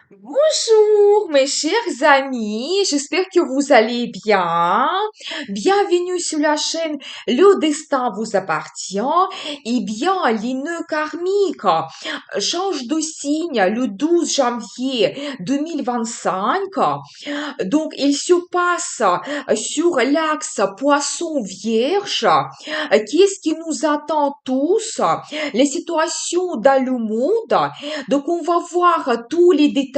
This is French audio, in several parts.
Bonjour mes chers amis, j'espère que vous allez bien. Bienvenue sur la chaîne Le Destin vous appartient. Eh bien, les nœuds karmiques changent de signe le 12 janvier 2025. Donc, il se passe sur l'axe Poisson-Vierge. Qu'est-ce qui nous attend tous? Les situations dans le monde. Donc, on va voir tous les détails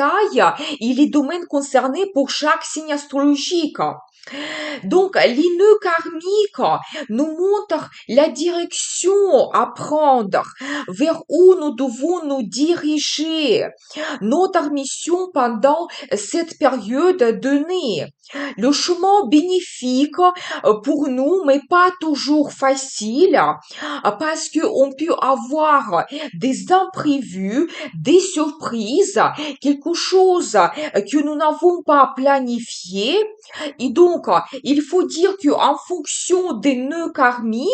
et les domaines concernés pour chaque signe astrologique. Donc, les nœuds karmiques nous montrent la direction à prendre, vers où nous devons nous diriger, notre mission pendant cette période donnée. Le chemin bénéfique pour nous, mais pas toujours facile, parce que on peut avoir des imprévus, des surprises, quelque chose que nous n'avons pas planifié. Et donc, il faut dire que en fonction des nœuds karmiques,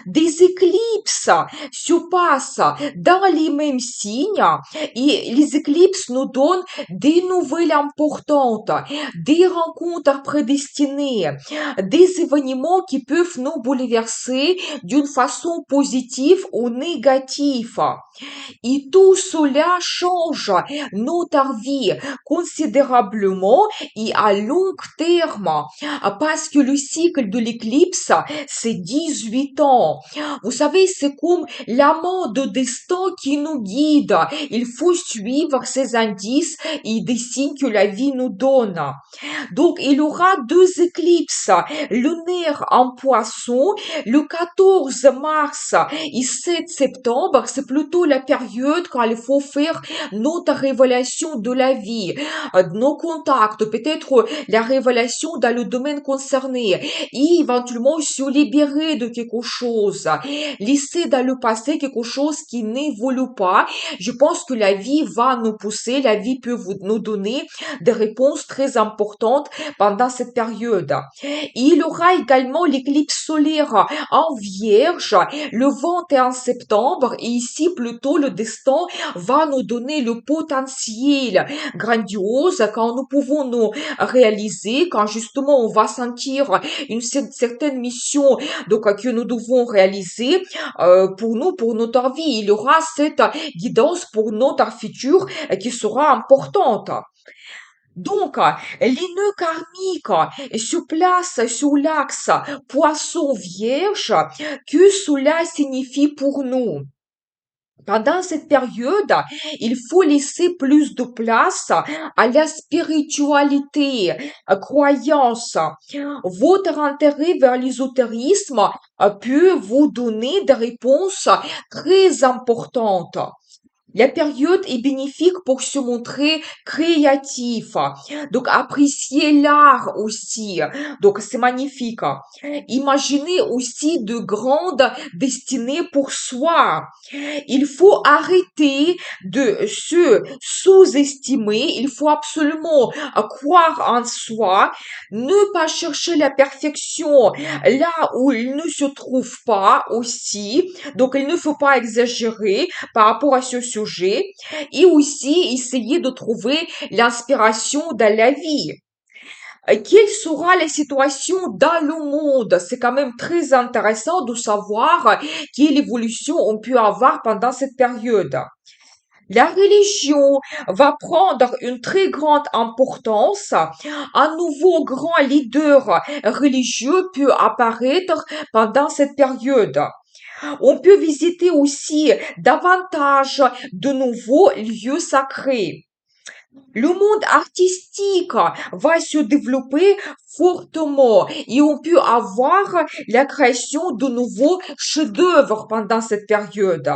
des éclipses se passent dans les mêmes signes et les éclipses nous donnent des nouvelles importantes, des rencontres prédestinées, des événements qui peuvent nous bouleverser d'une façon positive ou négative. Et tout cela change notre vie considérablement et à long terme, parce que le cycle de l'éclipse, c'est 18 ans. Vous savez, c'est comme l'amant de destin qui nous guide. Il faut suivre ces indices et des signes que la vie nous donne. Donc, il y aura deux éclipses lunaires en Poisson, le 14 mars et 7 septembre. C'est plutôt la période quand il faut faire notre révélation de la vie, nos contacts, peut-être la révélation dans le domaine concerné et éventuellement se libérer de quelque chose, laisser dans le passé quelque chose qui n'évolue pas. Je pense que la vie va nous pousser, la vie peut nous donner des réponses très importantes pendant cette période. Il y aura également l'éclipse solaire en Vierge le 21 septembre et ici plutôt le destin va nous donner le potentiel grandiose quand nous pouvons nous réaliser, quand justement on va sentir une certaine mission donc que nous devons réaliser pour nous, pour notre vie. Il y aura cette guidance pour notre futur qui sera importante. Donc, les nœuds karmiques se placent sur l'axe Poisson-Vierge. Que cela signifie pour nous? Pendant cette période, il faut laisser plus de place à la spiritualité, croyance. Votre intérêt vers l'ésotérisme peut vous donner des réponses très importantes. La période est bénéfique pour se montrer créatif. Donc, apprécier l'art aussi. Donc, c'est magnifique. Imaginez aussi de grandes destinées pour soi. Il faut arrêter de se sous-estimer. Il faut absolument croire en soi. Ne pas chercher la perfection là où il ne se trouve pas aussi. Donc, il ne faut pas exagérer par rapport à ce sujet et aussi essayer de trouver l'inspiration dans la vie. Quelle sera la situation dans le monde? C'est quand même très intéressant de savoir quelle évolution on peut avoir pendant cette période. La religion va prendre une très grande importance. Un nouveau grand leader religieux peut apparaître pendant cette période. On peut visiter aussi davantage de nouveaux lieux sacrés. Le monde artistique va se développer fortement et on peut avoir la création de nouveaux chefs-d'œuvre pendant cette période.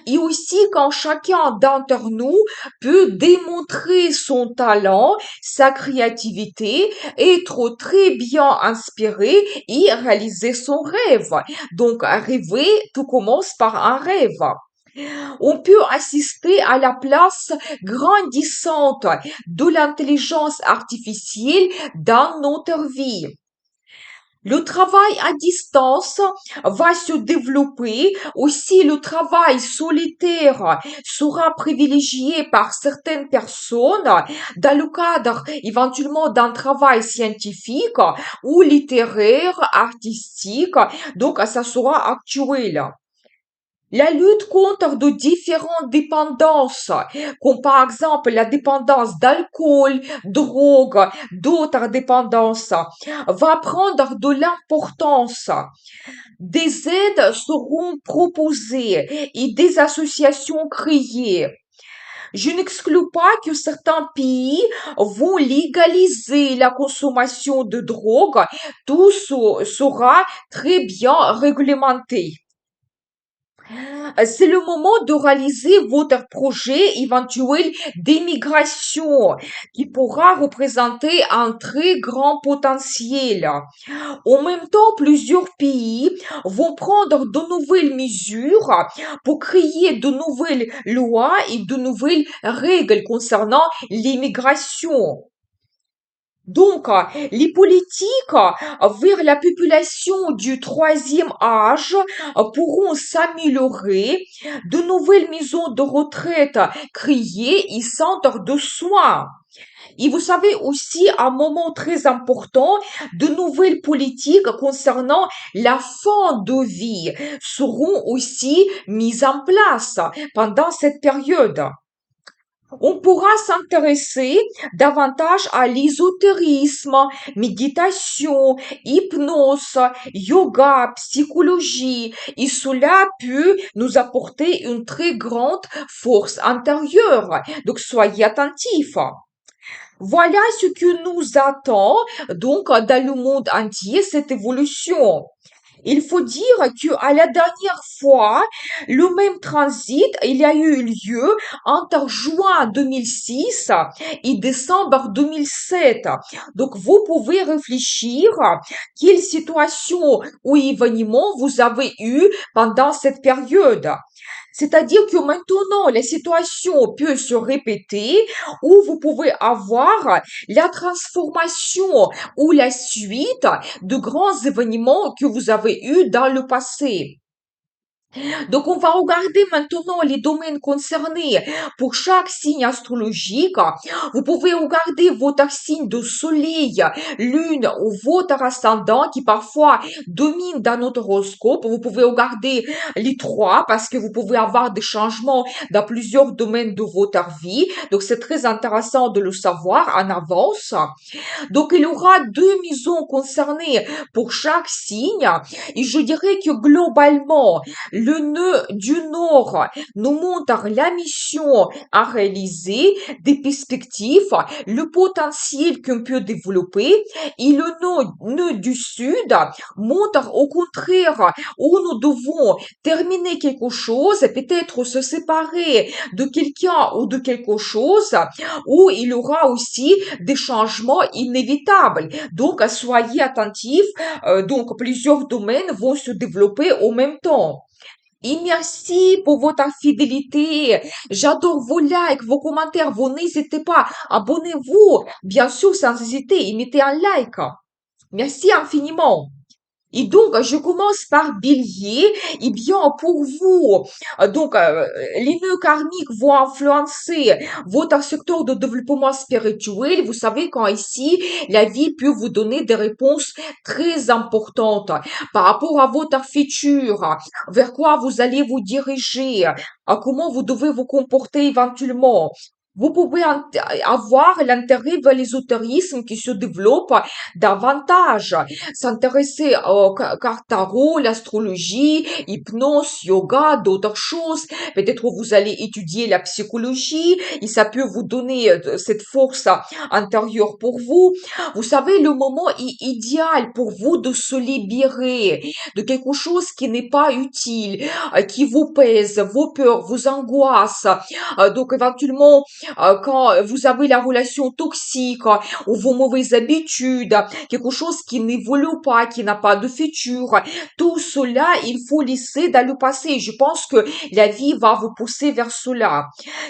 Et aussi quand chacun d'entre nous peut démontrer son talent, sa créativité, être très bien inspiré et réaliser son rêve. Donc rêver, tout commence par un rêve. On peut assister à la place grandissante de l'intelligence artificielle dans notre vie. Le travail à distance va se développer. Aussi, le travail solitaire sera privilégié par certaines personnes dans le cadre éventuellement d'un travail scientifique ou littéraire, artistique. Donc, ça sera actuel. La lutte contre de différentes dépendances, comme par exemple la dépendance d'alcool, drogue, d'autres dépendances, va prendre de l'importance. Des aides seront proposées et des associations créées. Je n'exclus pas que certains pays vont légaliser la consommation de drogue. Tout sera très bien réglementé. C'est le moment de réaliser votre projet éventuel d'émigration qui pourra représenter un très grand potentiel. En même temps, plusieurs pays vont prendre de nouvelles mesures pour créer de nouvelles lois et de nouvelles règles concernant l'immigration. Donc, les politiques vers la population du troisième âge pourront s'améliorer, de nouvelles maisons de retraite créées et centres de soins. Et vous savez aussi, un moment très important, de nouvelles politiques concernant la fin de vie seront aussi mises en place pendant cette période. On pourra s'intéresser davantage à l'ésotérisme, méditation, hypnose, yoga, psychologie, et cela peut nous apporter une très grande force intérieure. Donc soyez attentifs. Voilà ce que nous attend donc dans le monde entier, cette évolution. Il faut dire que à la dernière fois, le même transit, il y a eu lieu entre juin 2006 et décembre 2007. Donc, vous pouvez réfléchir quelle situation ou événement vous avez eu pendant cette période. C'est-à-dire que maintenant, la situation peut se répéter ou vous pouvez avoir la transformation ou la suite de grands événements que vous avez eus dans le passé. Donc, on va regarder maintenant les domaines concernés pour chaque signe astrologique. Vous pouvez regarder votre signe de soleil, lune ou votre ascendant qui parfois domine dans notre horoscope. Vous pouvez regarder les trois parce que vous pouvez avoir des changements dans plusieurs domaines de votre vie. Donc, c'est très intéressant de le savoir en avance. Donc, il y aura deux maisons concernées pour chaque signe. Et je dirais que globalement, le nœud du Nord nous montre la mission à réaliser, des perspectives, le potentiel qu'on peut développer. Et le nœud du Sud montre au contraire où nous devons terminer quelque chose, peut-être se séparer de quelqu'un ou de quelque chose, où il y aura aussi des changements inévitables. Donc, soyez attentifs. Donc, plusieurs domaines vont se développer en même temps. Et merci pour votre fidélité. J'adore vos likes, vos commentaires. Vous n'hésitez pas. Abonnez-vous. Bien sûr, sans hésiter, et mettez un like. Merci infiniment. Et donc, je commence par Bélier. Eh bien, pour vous, les nœuds karmiques vont influencer votre secteur de développement spirituel. Vous savez, quand ici, la vie peut vous donner des réponses très importantes par rapport à votre futur, vers quoi vous allez vous diriger, à comment vous devez vous comporter éventuellement. Vous pouvez avoir l'intérêt vers l'ésotérisme qui se développe davantage, s'intéresser au cartes tarot, l'astrologie, hypnose, yoga, d'autres choses. Peut-être vous allez étudier la psychologie et ça peut vous donner cette force intérieure pour vous. Vous savez, le moment est idéal pour vous de se libérer de quelque chose qui n'est pas utile, qui vous pèse, vos peurs, vos angoisses. Donc éventuellement, quand vous avez la relation toxique ou vos mauvaises habitudes, quelque chose qui n'évolue pas, qui n'a pas de futur, tout cela, il faut laisser dans le passé. Je pense que la vie va vous pousser vers cela.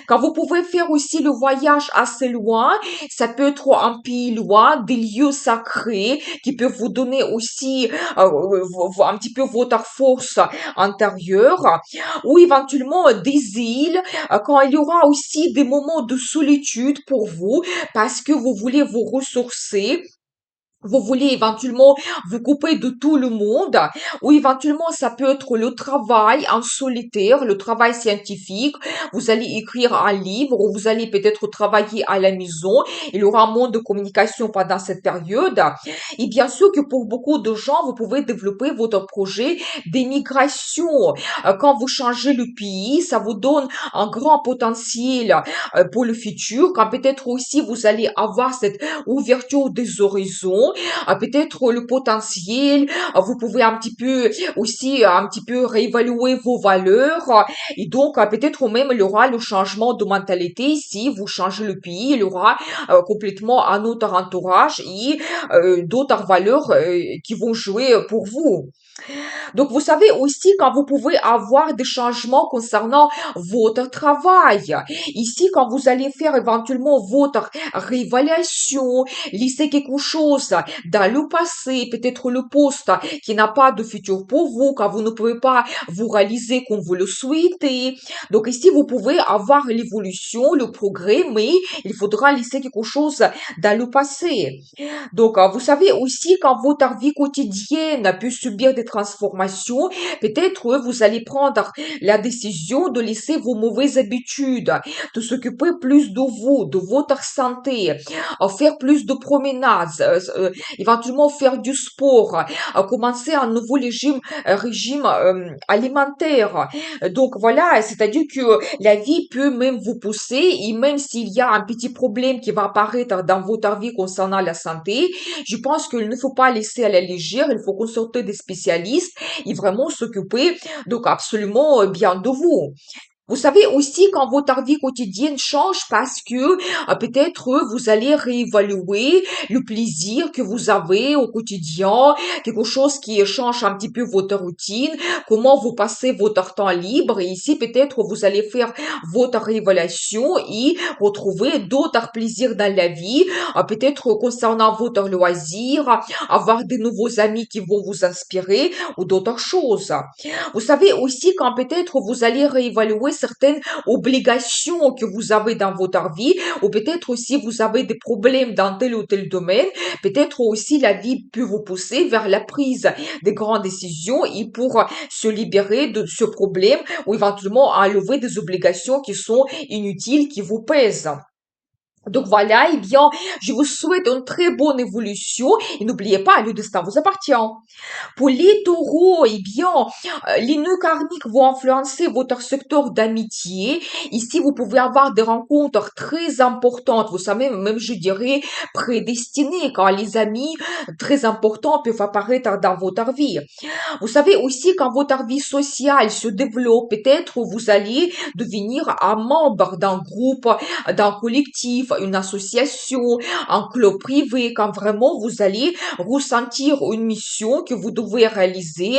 Quand vous pouvez faire aussi le voyage assez loin, ça peut être un pays loin, des lieux sacrés qui peuvent vous donner aussi un petit peu votre force intérieure, ou éventuellement des îles, quand il y aura aussi des moments de solitude pour vous parce que vous voulez vous ressourcer, vous voulez éventuellement vous couper de tout le monde, ou éventuellement ça peut être le travail en solitaire, le travail scientifique. Vous allez écrire un livre ou vous allez peut-être travailler à la maison. Il y aura un monde de communication pendant cette période. Et bien sûr que pour beaucoup de gens, vous pouvez développer votre projet d'émigration. Quand vous changez le pays, ça vous donne un grand potentiel pour le futur. Quand peut-être aussi vous allez avoir cette ouverture des horizons, peut-être le potentiel, vous pouvez un petit peu aussi un petit peu réévaluer vos valeurs, et donc peut-être même il y aura le changement de mentalité. Si vous changez le pays, il y aura complètement un autre entourage et d'autres valeurs qui vont jouer pour vous. Donc, vous savez aussi quand vous pouvez avoir des changements concernant votre travail. Ici, quand vous allez faire éventuellement votre réévaluation, laisser quelque chose dans le passé, peut-être le poste qui n'a pas de futur pour vous, quand vous ne pouvez pas vous réaliser comme vous le souhaitez. Donc, ici, vous pouvez avoir l'évolution, le progrès, mais il faudra laisser quelque chose dans le passé. Donc, vous savez aussi quand votre vie quotidienne peut subir des transformations, peut-être vous allez prendre la décision de laisser vos mauvaises habitudes, de s'occuper plus de vous, de votre santé, faire plus de promenades, éventuellement faire du sport, commencer un nouveau régime alimentaire. Donc voilà, c'est-à-dire que la vie peut même vous pousser et même s'il y a un petit problème qui va apparaître dans votre vie concernant la santé, je pense qu'il ne faut pas laisser à la légère, il faut consulter des spécialistes et vraiment s'occuper donc absolument bien de vous. Vous savez aussi quand votre vie quotidienne change parce que peut-être vous allez réévaluer le plaisir que vous avez au quotidien, quelque chose qui change un petit peu votre routine, comment vous passez votre temps libre et ici peut-être vous allez faire votre réévaluation et retrouver d'autres plaisirs dans la vie, peut-être concernant votre loisir, avoir de nouveaux amis qui vont vous inspirer ou d'autres choses. Vous savez aussi quand peut-être vous allez réévaluer certaines obligations que vous avez dans votre vie, ou peut-être aussi vous avez des problèmes dans tel ou tel domaine, peut-être aussi la vie peut vous pousser vers la prise des grandes décisions et pour se libérer de ce problème ou éventuellement enlever des obligations qui sont inutiles, qui vous pèsent. Donc voilà, eh bien, je vous souhaite une très bonne évolution et n'oubliez pas, le destin vous appartient. Pour les taureaux, eh bien, les nœuds karmiques vont influencer votre secteur d'amitié. Ici, vous pouvez avoir des rencontres très importantes. Vous savez, même je dirais prédestinées, quand les amis très importants peuvent apparaître dans votre vie. Vous savez aussi quand votre vie sociale se développe, peut-être vous allez devenir un membre d'un groupe, d'un collectif, une association, un club privé, quand vraiment vous allez ressentir une mission que vous devez réaliser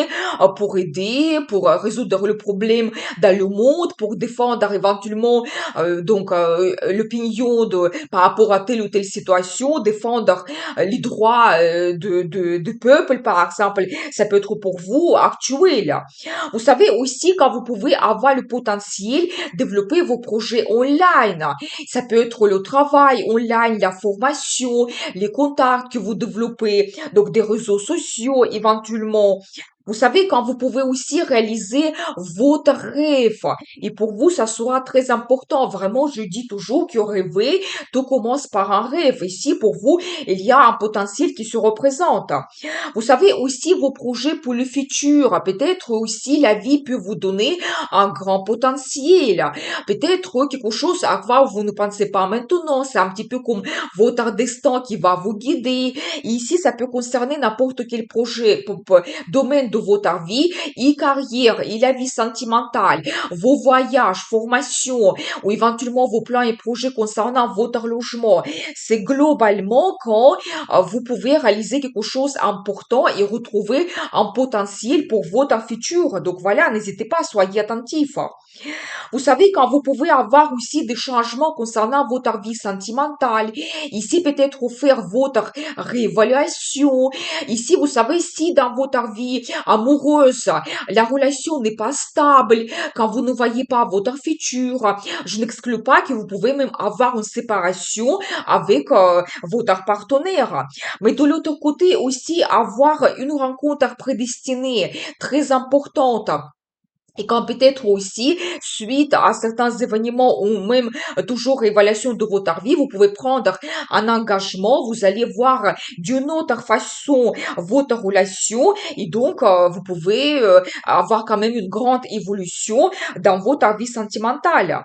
pour aider, pour résoudre le problème dans le monde, pour défendre éventuellement l'opinion de par rapport à telle ou telle situation, défendre les droits de peuple, par exemple. Ça peut être pour vous actuel. Vous savez aussi quand vous pouvez avoir le potentiel développer vos projets online. Ça peut être le travail online, la formation, les contacts que vous développez, donc des réseaux sociaux éventuellement. Vous savez, quand vous pouvez aussi réaliser votre rêve. Et pour vous, ça sera très important. Vraiment, je dis toujours que rêver, tout commence par un rêve. Ici, pour vous, il y a un potentiel qui se représente. Vous savez aussi vos projets pour le futur. Peut-être aussi la vie peut vous donner un grand potentiel. Peut-être quelque chose à quoi vous ne pensez pas maintenant. C'est un petit peu comme votre destin qui va vous guider. Et ici, ça peut concerner n'importe quel projet, domaine de votre vie et carrière et la vie sentimentale, vos voyages, formations ou éventuellement vos plans et projets concernant votre logement. C'est globalement quand vous pouvez réaliser quelque chose d'important et retrouver un potentiel pour votre futur. Donc voilà, n'hésitez pas, soyez attentifs. Vous savez, quand vous pouvez avoir aussi des changements concernant votre vie sentimentale, ici peut-être faire votre réévaluation. Ici, vous savez, si dans votre vie amoureuse, la relation n'est pas stable, quand vous ne voyez pas votre futur, je n'exclus pas que vous pouvez même avoir une séparation avec votre partenaire. Mais de l'autre côté aussi, avoir une rencontre prédestinée très importante et quand peut-être aussi, suite à certains événements ou même toujours évaluation de votre vie, vous pouvez prendre un engagement, vous allez voir d'une autre façon votre relation et donc vous pouvez avoir quand même une grande évolution dans votre vie sentimentale.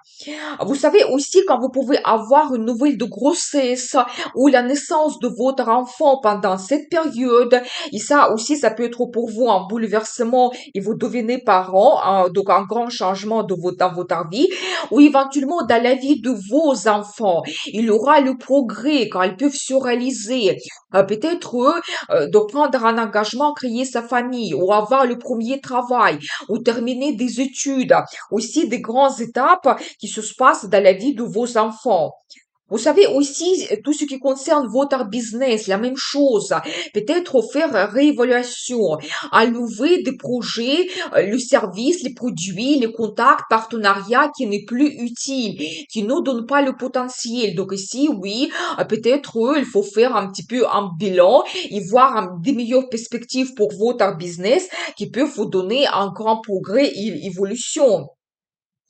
Vous savez aussi quand vous pouvez avoir une nouvelle de grossesse ou la naissance de votre enfant pendant cette période. Et ça aussi, ça peut être pour vous un bouleversement et vous devenez parent, donc un grand changement dans votre vie. Ou éventuellement dans la vie de vos enfants. Il y aura le progrès quand ils peuvent se réaliser. Peut-être de prendre un engagement, créer sa famille ou avoir le premier travail ou terminer des études. Aussi des grandes étapes qui se passent dans la vie de vos enfants. Vous savez aussi, tout ce qui concerne votre business, la même chose. Peut-être faire réévaluation, enlever des projets, le service, les produits, les contacts, partenariats qui n'est plus utile, qui ne donnent pas le potentiel. Donc ici, oui, peut-être il faut faire un petit peu un bilan et voir des meilleures perspectives pour votre business qui peuvent vous donner un grand progrès et évolution.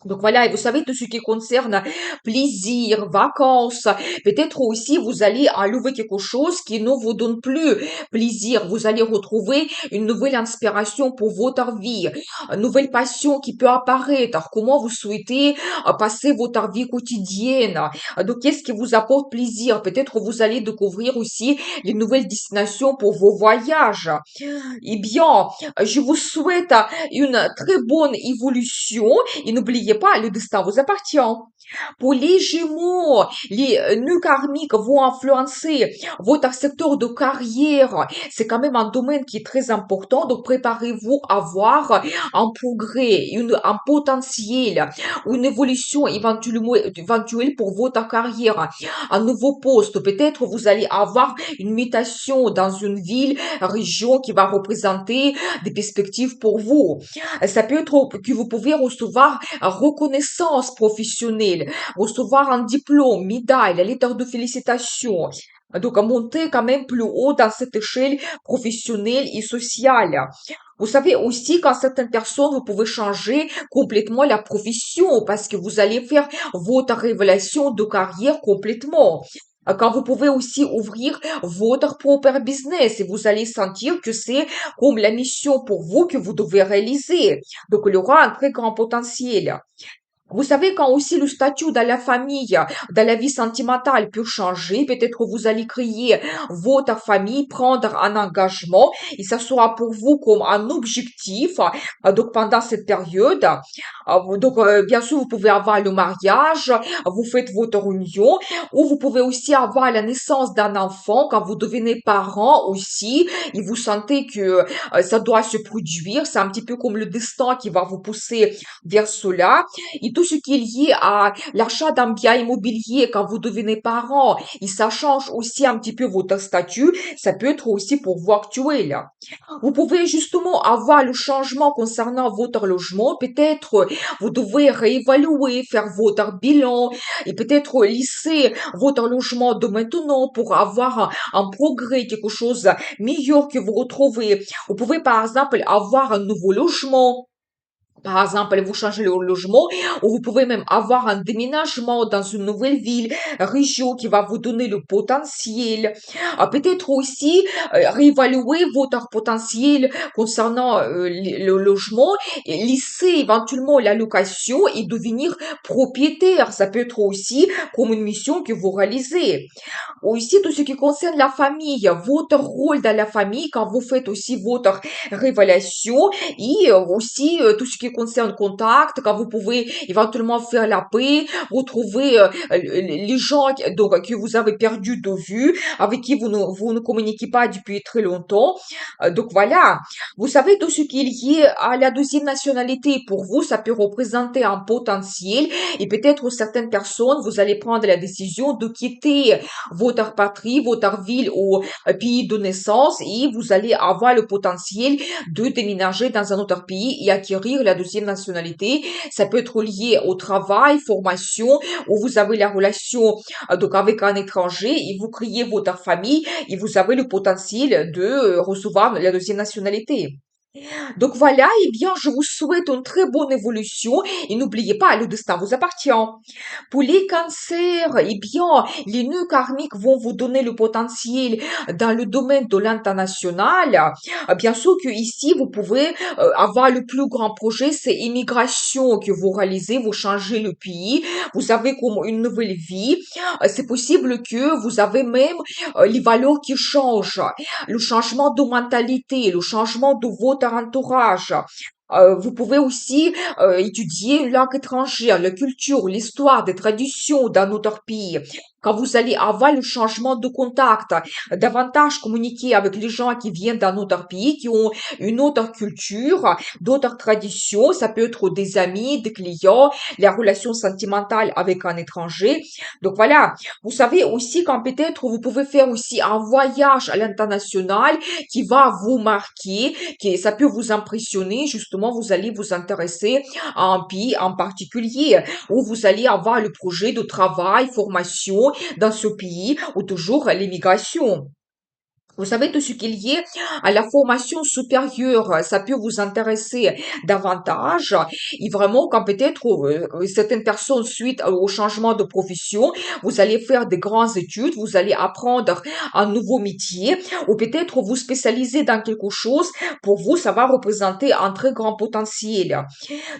Donc voilà, et vous savez, tout ce qui concerne plaisir, vacances, peut-être aussi vous allez enlever quelque chose qui ne vous donne plus plaisir. Vous allez retrouver une nouvelle inspiration pour votre vie, une nouvelle passion qui peut apparaître. Comment vous souhaitez passer votre vie quotidienne. Donc, qu'est-ce qui vous apporte plaisir? Peut-être vous allez découvrir aussi les nouvelles destinations pour vos voyages. Eh bien, je vous souhaite une très bonne évolution et n'oubliez pas, le destin vous appartient. Pour les Gémeaux, les nœuds karmiques vont influencer votre secteur de carrière. C'est quand même un domaine qui est très important, donc préparez-vous à voir un progrès, un potentiel, une évolution éventuelle pour votre carrière. Un nouveau poste, peut-être vous allez avoir une mutation dans une ville, région qui va représenter des perspectives pour vous. Ça peut être que vous pouvez recevoir reconnaissance professionnelle, recevoir un diplôme, médaille, la lettre de félicitations. Donc, monter quand même plus haut dans cette échelle professionnelle et sociale. Vous savez aussi qu'en certaines personnes, vous pouvez changer complètement la profession parce que vous allez faire votre révélation de carrière complètement. Quand vous pouvez aussi ouvrir votre propre business et vous allez sentir que c'est comme la mission pour vous que vous devez réaliser. Donc, il y aura un très grand potentiel. Vous savez, quand aussi le statut dans la famille, dans la vie sentimentale peut changer, peut-être vous allez créer votre famille, prendre un engagement, et ça sera pour vous comme un objectif, donc pendant cette période. Donc, bien sûr, vous pouvez avoir le mariage, vous faites votre union, ou vous pouvez aussi avoir la naissance d'un enfant quand vous devenez parent aussi, et vous sentez que ça doit se produire, c'est un petit peu comme le destin qui va vous pousser vers cela et tout ce qui est lié à l'achat d'un bien immobilier quand vous devenez parent, et ça change aussi un petit peu votre statut, ça peut être aussi pour vous actuel. Vous pouvez justement avoir le changement concernant votre logement, peut-être vous devez réévaluer, faire votre bilan et peut-être lisser votre logement de maintenant pour avoir un progrès, quelque chose meilleur que vous retrouvez. Vous pouvez par exemple avoir un nouveau logement Par exemple, vous changez le logement ou vous pouvez même avoir un déménagement dans une nouvelle ville, région qui va vous donner le potentiel. Peut-être aussi réévaluer votre potentiel concernant le logement et laisser éventuellement la location et devenir propriétaire. Ça peut être aussi comme une mission que vous réalisez. Aussi, tout ce qui concerne la famille, votre rôle dans la famille quand vous faites aussi votre révélation et aussi tout ce qui concerne contact, quand vous pouvez éventuellement faire la paix, retrouver les gens donc, que vous avez perdu de vue, avec qui vous ne communiquez pas depuis très longtemps. Donc voilà, vous savez tout ce qui est lié à la deuxième nationalité. Pour vous, ça peut représenter un potentiel et peut-être certaines personnes, vous allez prendre la décision de quitter votre patrie, votre ville ou pays de naissance et vous allez avoir le potentiel de déménager dans un autre pays et acquérir la deuxième nationalité. Ça peut être lié au travail, formation, où vous avez la relation donc avec un étranger et vous créez votre famille et vous avez le potentiel de recevoir la deuxième nationalité. Donc voilà, eh bien, je vous souhaite une très bonne évolution et n'oubliez pas, le destin vous appartient. Pour les cancers, eh bien, les nœuds karmiques vont vous donner le potentiel dans le domaine de l'international. Bien sûr que ici, vous pouvez avoir le plus grand projet, c'est immigration que vous réalisez, vous changez le pays, vous avez comme une nouvelle vie. C'est possible que vous avez même les valeurs qui changent, le changement de mentalité, le changement de votre entourage. Vous pouvez aussi étudier une langue étrangère, la culture, l'histoire, des traditions dans notre pays. Quand vous allez avoir le changement de contact, davantage communiquer avec les gens qui viennent dans notre pays, qui ont une autre culture, d'autres traditions, ça peut être des amis, des clients, la relation sentimentale avec un étranger. Donc voilà, vous savez aussi quand peut-être vous pouvez faire aussi un voyage à l'international qui va vous marquer, qui ça peut vous impressionner, justement, vous allez vous intéresser à un pays en particulier, où vous allez avoir le projet de travail, formation dans ce pays, ou toujours l'immigration. Vous savez, tout ce qui est lié à la formation supérieure, ça peut vous intéresser davantage. Et vraiment, quand peut-être certaines personnes, suite au changement de profession, vous allez faire des grandes études, vous allez apprendre un nouveau métier, ou peut-être vous spécialiser dans quelque chose, pour vous, ça va représenter un très grand potentiel.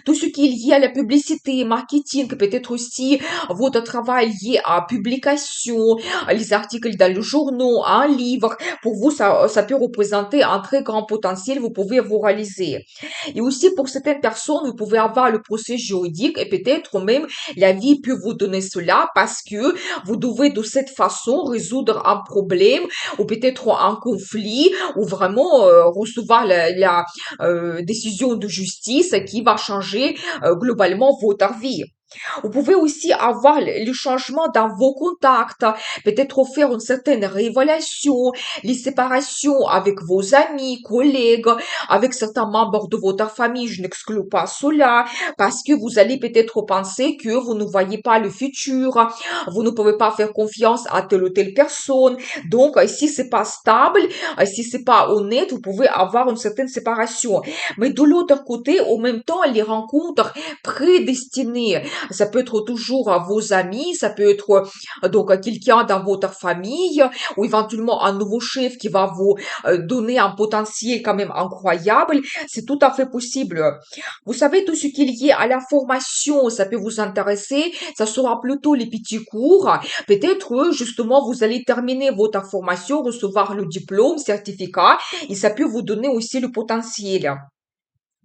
Tout ce qui est lié à la publicité, marketing, peut-être aussi votre travail lié à publication, les articles dans le journal, un livre. Pour vous, ça peut représenter un très grand potentiel. Vous pouvez vous réaliser. Et aussi, pour certaines personnes, vous pouvez avoir le procès juridique et peut-être même la vie peut vous donner cela parce que vous devez de cette façon résoudre un problème ou peut-être un conflit ou vraiment recevoir la décision de justice qui va changer globalement votre vie. Vous pouvez aussi avoir le changement dans vos contacts, peut-être faire une certaine révélation, les séparations avec vos amis, collègues, avec certains membres de votre famille. Je n'exclus pas cela parce que vous allez peut-être penser que vous ne voyez pas le futur, vous ne pouvez pas faire confiance à telle ou telle personne. Donc, si c'est pas stable, si c'est pas honnête, vous pouvez avoir une certaine séparation. Mais de l'autre côté, en même temps, les rencontres prédestinées, ça peut être toujours vos amis, ça peut être donc quelqu'un dans votre famille ou éventuellement un nouveau chef qui va vous donner un potentiel quand même incroyable. C'est tout à fait possible. Vous savez, tout ce qui est lié à la formation, ça peut vous intéresser. Ça sera plutôt les petits cours. Peut-être, justement, vous allez terminer votre formation, recevoir le diplôme, certificat, et ça peut vous donner aussi le potentiel.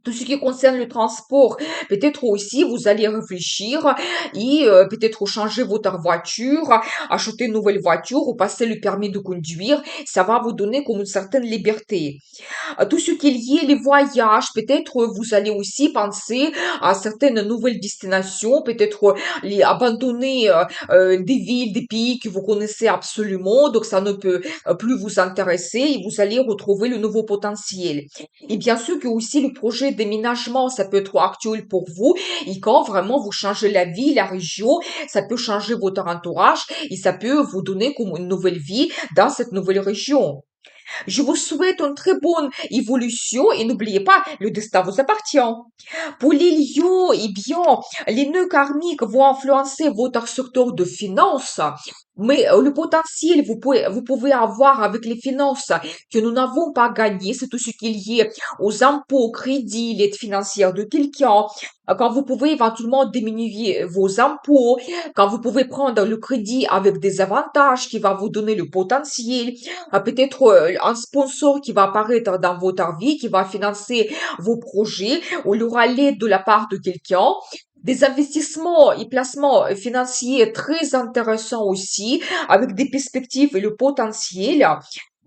Tout ce qui concerne le transport, peut-être aussi vous allez réfléchir et peut-être changer votre voiture, acheter une nouvelle voiture ou passer le permis de conduire. Ça va vous donner comme une certaine liberté. Tout ce qui est lié les voyages, peut-être vous allez aussi penser à certaines nouvelles destinations, peut-être les abandonner des villes, des pays que vous connaissez absolument, donc ça ne peut plus vous intéresser et vous allez retrouver le nouveau potentiel. Et bien sûr que aussi le projet déménagement, ça peut être actuel pour vous et quand vraiment vous changez la vie, la région, ça peut changer votre entourage et ça peut vous donner comme une nouvelle vie dans cette nouvelle région. Je vous souhaite une très bonne évolution et n'oubliez pas, le destin vous appartient. Pour les lions, eh bien, les nœuds karmiques vont influencer votre secteur de finances. Mais le potentiel, vous pouvez avoir avec les finances que nous n'avons pas gagné, c'est tout ce qui est lié aux impôts, au crédit, l'aide financière de quelqu'un. Quand vous pouvez éventuellement diminuer vos impôts, quand vous pouvez prendre le crédit avec des avantages qui va vous donner le potentiel, peut-être un sponsor qui va apparaître dans votre vie, qui va financer vos projets, ou il y aura l'aide de la part de quelqu'un. Des investissements et placements financiers très intéressants aussi, avec des perspectives et le potentiel.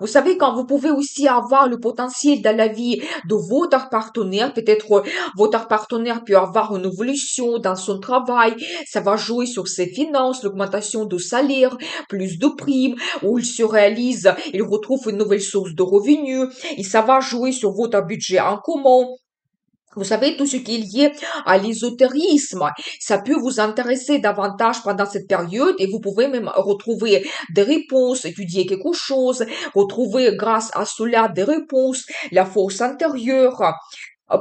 Vous savez, quand vous pouvez aussi avoir le potentiel dans la vie de votre partenaire, peut-être votre partenaire peut avoir une évolution dans son travail, ça va jouer sur ses finances, l'augmentation de salaire, plus de primes, où il se réalise, il retrouve une nouvelle source de revenus, et ça va jouer sur votre budget en commun. Vous savez, tout ce qui est lié à l'ésotérisme, ça peut vous intéresser davantage pendant cette période et vous pouvez même retrouver des réponses, étudier quelque chose, retrouver grâce à cela des réponses, la force intérieure.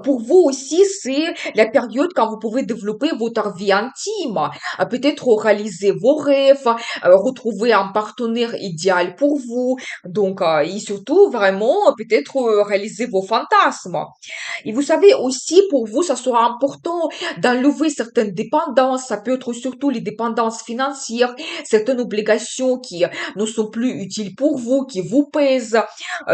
Pour vous aussi, c'est la période quand vous pouvez développer votre vie intime, peut-être réaliser vos rêves, retrouver un partenaire idéal pour vous, donc et surtout vraiment peut-être réaliser vos fantasmes. Et vous savez aussi, pour vous, ça sera important d'enlever certaines dépendances. Ça peut être surtout les dépendances financières, certaines obligations qui ne sont plus utiles pour vous, qui vous pèsent,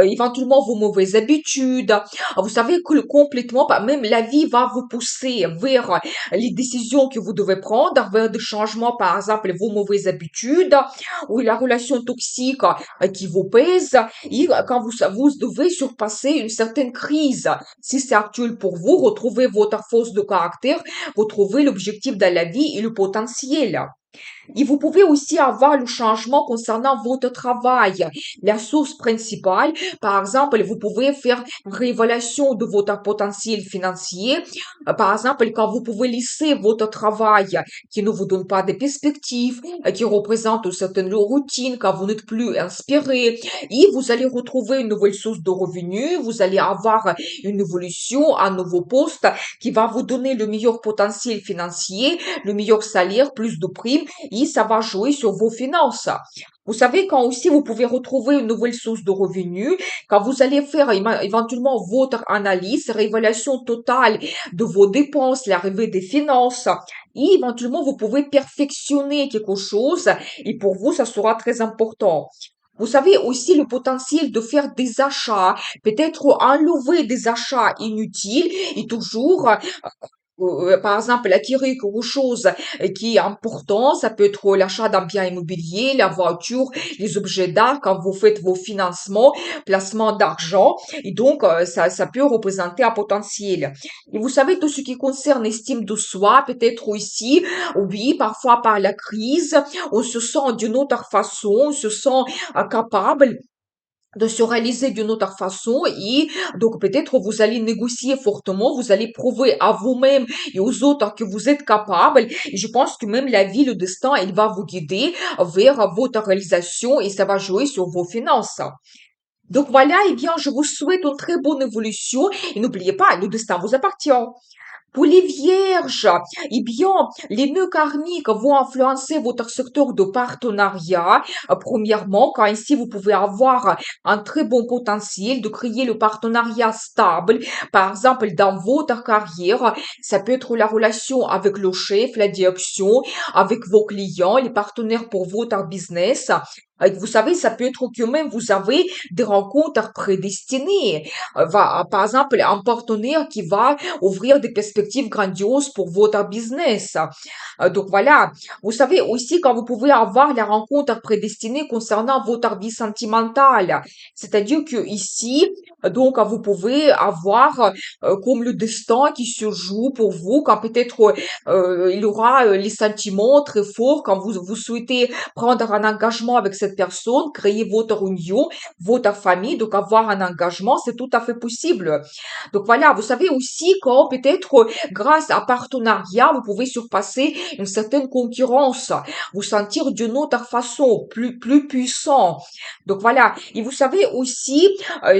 éventuellement vos mauvaises habitudes. Vous savez que complètement, même la vie va vous pousser vers les décisions que vous devez prendre, vers des changements, par exemple, vos mauvaises habitudes ou la relation toxique qui vous pèse. Et quand vous devez surpasser une certaine crise, si c'est actuel pour vous, retrouvez votre force de caractère, retrouvez l'objectif dans la vie et le potentiel. Et vous pouvez aussi avoir le changement concernant votre travail. La source principale, par exemple, vous pouvez faire une révélation de votre potentiel financier. Par exemple, quand vous pouvez laisser votre travail qui ne vous donne pas de perspectives, qui représente une certaine routine, quand vous n'êtes plus inspiré, et vous allez retrouver une nouvelle source de revenus, vous allez avoir une évolution, un nouveau poste qui va vous donner le meilleur potentiel financier, le meilleur salaire, plus de primes et ça va jouer sur vos finances. Vous savez, quand aussi vous pouvez retrouver une nouvelle source de revenus, quand vous allez faire éventuellement votre analyse, révélation totale de vos dépenses, l'arrivée des finances, et éventuellement vous pouvez perfectionner quelque chose, et pour vous, ça sera très important. Vous savez aussi le potentiel de faire des achats, peut-être enlever des achats inutiles et toujours par exemple, acquérir quelque chose qui est important, ça peut être l'achat d'un bien immobilier, la voiture, les objets d'art, quand vous faites vos financements, placement d'argent, et donc ça peut représenter un potentiel. Et vous savez, tout ce qui concerne l'estime de soi, peut-être aussi, oui, parfois par la crise, on se sent d'une autre façon, on se sent capable de se réaliser d'une autre façon et donc peut-être vous allez négocier fortement, vous allez prouver à vous-même et aux autres que vous êtes capable et je pense que même la vie, le destin, il va vous guider vers votre réalisation et ça va jouer sur vos finances. Donc voilà, eh bien, je vous souhaite une très bonne évolution et n'oubliez pas, le destin vous appartient. Pour les vierges, eh bien, les nœuds karmiques vont influencer votre secteur de partenariat. Premièrement, car ici, vous pouvez avoir un très bon potentiel de créer le partenariat stable. Par exemple, dans votre carrière, ça peut être la relation avec le chef, la direction, avec vos clients, les partenaires pour votre business. Vous savez, ça peut être que même vous avez des rencontres prédestinées. Par exemple, un partenaire qui va ouvrir des perspectives grandioses pour votre business. Donc voilà, vous savez aussi quand vous pouvez avoir la rencontre prédestinée concernant votre vie sentimentale. C'est-à-dire que ici, Donc, vous pouvez avoir comme le destin qui se joue pour vous, quand peut-être il y aura les sentiments très forts, quand vous souhaitez prendre un engagement avec cette personne, créer votre union, votre famille, donc avoir un engagement, c'est tout à fait possible. Donc voilà, vous savez aussi quand peut-être grâce à partenariat, vous pouvez surpasser une certaine concurrence, vous sentir d'une autre façon, plus puissant. Donc voilà, et vous savez aussi,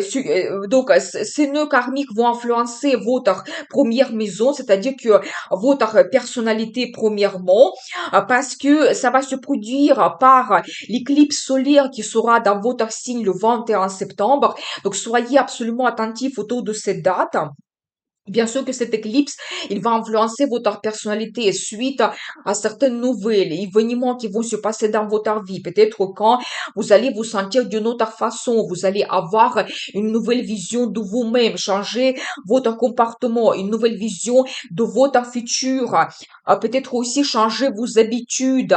ces nœuds karmiques vont influencer votre première maison, c'est-à-dire que votre personnalité premièrement, parce que ça va se produire par l'éclipse solaire qui sera dans votre signe le 21 septembre. Donc soyez absolument attentifs autour de cette date. Bien sûr que cette éclipse, il va influencer votre personnalité suite à certaines nouvelles événements qui vont se passer dans votre vie. Peut-être quand vous allez vous sentir d'une autre façon, vous allez avoir une nouvelle vision de vous-même, changer votre comportement, une nouvelle vision de votre futur. Peut-être aussi changer vos habitudes.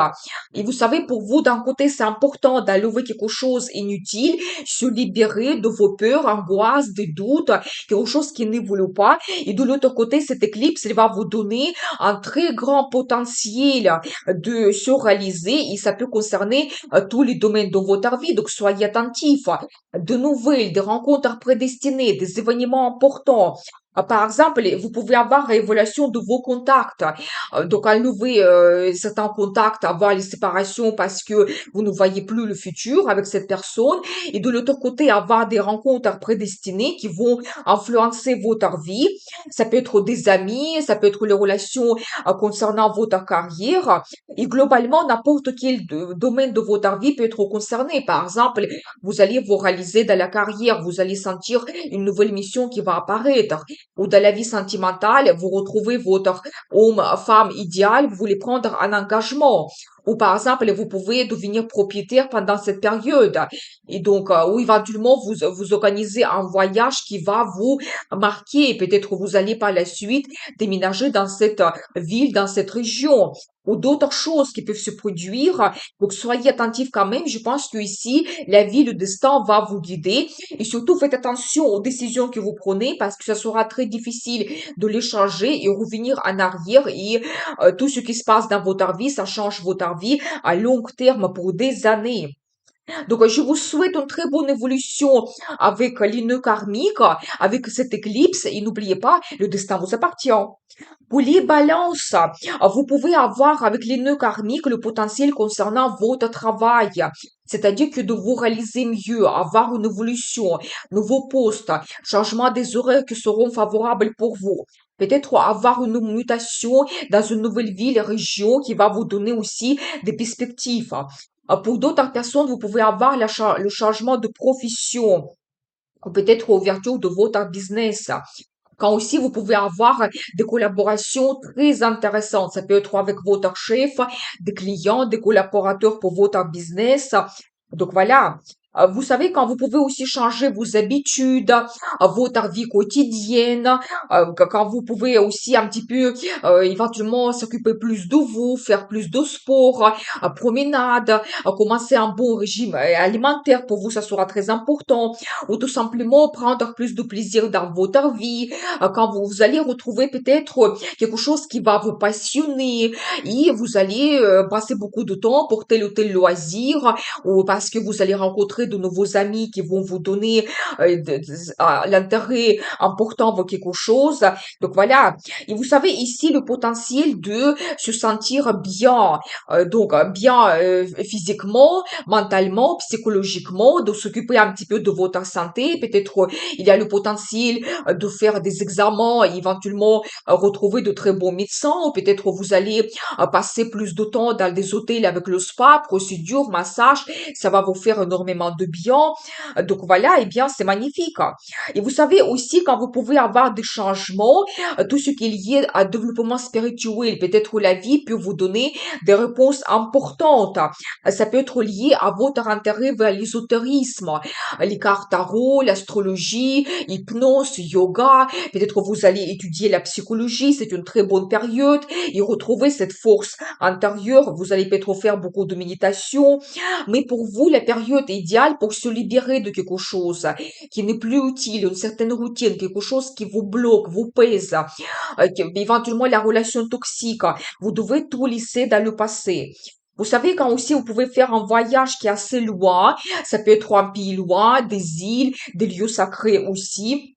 Et vous savez, pour vous, d'un côté, c'est important d'enlever quelque chose inutile, se libérer de vos peurs, angoisses, des doutes, quelque chose qui n'évolue pas. Et de l'autre côté, cette éclipse, elle va vous donner un très grand potentiel de se réaliser et ça peut concerner tous les domaines de votre vie. Donc, soyez attentifs. De nouvelles, des rencontres prédestinées, des événements importants. Par exemple, vous pouvez avoir révélation de vos contacts. Donc, enlever certains contacts, avoir les séparations parce que vous ne voyez plus le futur avec cette personne. Et de l'autre côté, avoir des rencontres prédestinées qui vont influencer votre vie. Ça peut être des amis, ça peut être les relations concernant votre carrière. Et globalement, n'importe quel domaine de votre vie peut être concerné. Par exemple, vous allez vous réaliser dans la carrière, vous allez sentir une nouvelle mission qui va apparaître. Ou dans la vie sentimentale, vous retrouvez votre homme, femme idéal, vous voulez prendre un engagement. Ou par exemple, vous pouvez devenir propriétaire pendant cette période. Et donc, ou éventuellement, vous organisez un voyage qui va vous marquer. Peut-être que vous allez par la suite déménager dans cette ville, dans cette région. Ou d'autres choses qui peuvent se produire. Donc, soyez attentifs quand même. Je pense que ici, la vie, le destin va vous guider. Et surtout, faites attention aux décisions que vous prenez parce que ça sera très difficile de les changer et revenir en arrière. Et tout ce qui se passe dans votre vie, ça change votre vie à long terme pour des années. Donc, je vous souhaite une très bonne évolution avec les nœuds karmiques, avec cette éclipse. Et n'oubliez pas, le destin vous appartient. Pour les balances, vous pouvez avoir avec les nœuds karmiques le potentiel concernant votre travail. C'est-à-dire que de vous réaliser mieux, avoir une évolution, nouveau poste, changement des horaires qui seront favorables pour vous. Peut-être avoir une mutation dans une nouvelle ville, région qui va vous donner aussi des perspectives. Pour d'autres personnes, vous pouvez avoir le changement de profession ou peut-être ouverture de votre business. Quand aussi vous pouvez avoir des collaborations très intéressantes. Ça peut être avec votre chef, des clients, des collaborateurs pour votre business. Donc voilà. Vous savez, quand vous pouvez aussi changer vos habitudes, votre vie quotidienne, quand vous pouvez aussi un petit peu éventuellement s'occuper plus de vous, faire plus de sport, promenade, commencer un bon régime alimentaire pour vous, ça sera très important, ou tout simplement prendre plus de plaisir dans votre vie, quand vous allez retrouver peut-être quelque chose qui va vous passionner et vous allez passer beaucoup de temps pour tel ou tel loisir ou parce que vous allez rencontrer de nouveaux amis qui vont vous donner l'intérêt important pour quelque chose. Donc voilà. Et vous savez ici le potentiel de se sentir bien, bien physiquement, mentalement, psychologiquement, de s'occuper un petit peu de votre santé. Peut-être il y a le potentiel de faire des examens et éventuellement retrouver de très bons médecins. Ou peut-être vous allez passer plus de temps dans des hôtels avec le spa, procédure, massage. Ça va vous faire énormément de bien. Donc voilà, et bien, c'est magnifique. Et vous savez aussi, quand vous pouvez avoir des changements, tout ce qui est lié à développement spirituel, peut-être la vie peut vous donner des réponses importantes. Ça peut être lié à votre intérêt vers l'ésotérisme, les cartes tarot, l'astrologie, hypnose, yoga. Peut-être vous allez étudier la psychologie, c'est une très bonne période et retrouver cette force intérieure. Vous allez peut-être faire beaucoup de méditation, mais pour vous, la période idéale crucial pour se libérer de quelque chose qui n'est plus utile, une certaine routine, quelque chose qui vous bloque, vous pèse, éventuellement la relation toxique. Vous devez tout laisser dans le passé. Vous savez, quand aussi vous pouvez faire un voyage qui est assez loin, ça peut être un pays loin, des îles, des lieux sacrés aussi.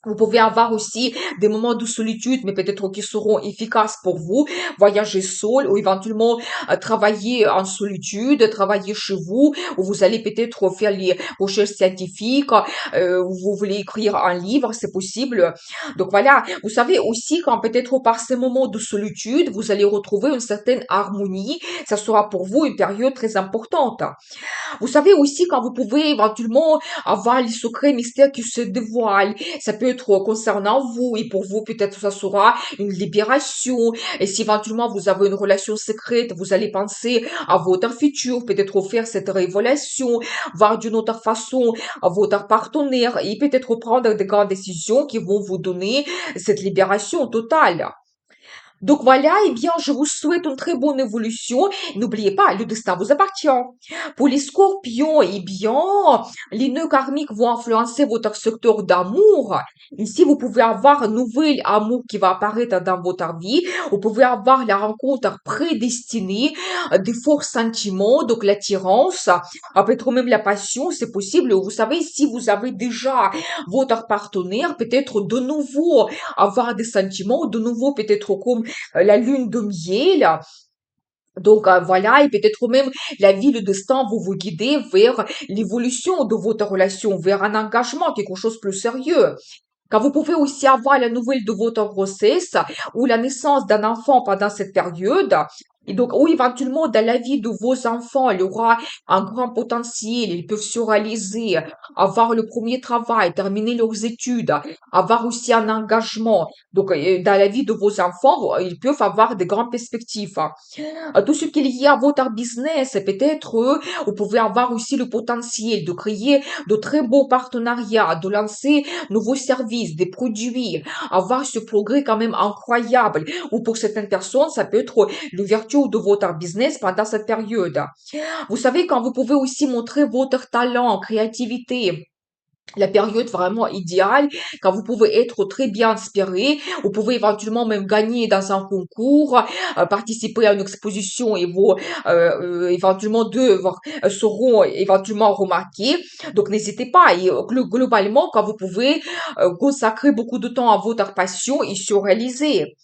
Vous pouvez avoir aussi des moments de solitude, mais peut-être qui seront efficaces pour vous. Voyager seul ou éventuellement travailler en solitude, travailler chez vous, où vous allez peut-être faire les recherches scientifiques, où vous voulez écrire un livre, c'est possible. Donc voilà, vous savez aussi quand peut-être par ces moments de solitude, vous allez retrouver une certaine harmonie. Ça sera pour vous une période très importante. Vous savez aussi quand vous pouvez éventuellement avoir les secrets mystères qui se dévoilent. Ça peut être concernant vous et pour vous peut-être ça sera une libération. Et si éventuellement vous avez une relation secrète, vous allez penser à votre futur, peut-être faire cette révélation, voir d'une autre façon à votre partenaire et peut-être prendre de grandes décisions qui vont vous donner cette libération totale. Donc voilà, eh bien, je vous souhaite une très bonne évolution. N'oubliez pas, le destin vous appartient. Pour les scorpions, eh bien, les nœuds karmiques vont influencer votre secteur d'amour. Ici, vous pouvez avoir un nouvel amour qui va apparaître dans votre vie. Vous pouvez avoir la rencontre prédestinée, des forts sentiments, donc l'attirance, peut-être même la passion, c'est possible. Vous savez, si vous avez déjà votre partenaire, peut-être de nouveau avoir des sentiments, de nouveau peut-être comme la lune de miel. Donc voilà, et peut-être même la vie, le destin vont vous guider vers l'évolution de votre relation, vers un engagement, quelque chose de plus sérieux. Quand vous pouvez aussi avoir la nouvelle de votre grossesse ou la naissance d'un enfant pendant cette période. Et donc, ou éventuellement, dans la vie de vos enfants, il y aura un grand potentiel, ils peuvent se réaliser, avoir le premier travail, terminer leurs études, avoir aussi un engagement. Donc, dans la vie de vos enfants, ils peuvent avoir de grandes perspectives. Tout ce qu'il y a à votre business, peut-être, vous pouvez avoir aussi le potentiel de créer de très beaux partenariats, de lancer nouveaux services, des produits, avoir ce progrès quand même incroyable. Ou pour certaines personnes, ça peut être l'ouverture de votre business pendant cette période. Vous savez, quand vous pouvez aussi montrer votre talent, créativité, la période vraiment idéale, quand vous pouvez être très bien inspiré, vous pouvez éventuellement même gagner dans un concours, participer à une exposition et vos éventuellement d'œuvres seront éventuellement remarquées. Donc n'hésitez pas. Et globalement, quand vous pouvez consacrer beaucoup de temps à votre passion et se réaliser.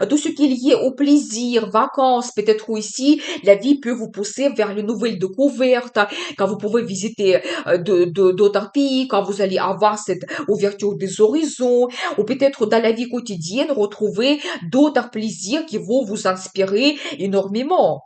Tout ce qui est lié au plaisir, vacances, peut-être aussi, la vie peut vous pousser vers les nouvelles découvertes, quand vous pouvez visiter d'autres pays, quand vous allez avoir cette ouverture des horizons, ou peut-être dans la vie quotidienne, retrouver d'autres plaisirs qui vont vous inspirer énormément.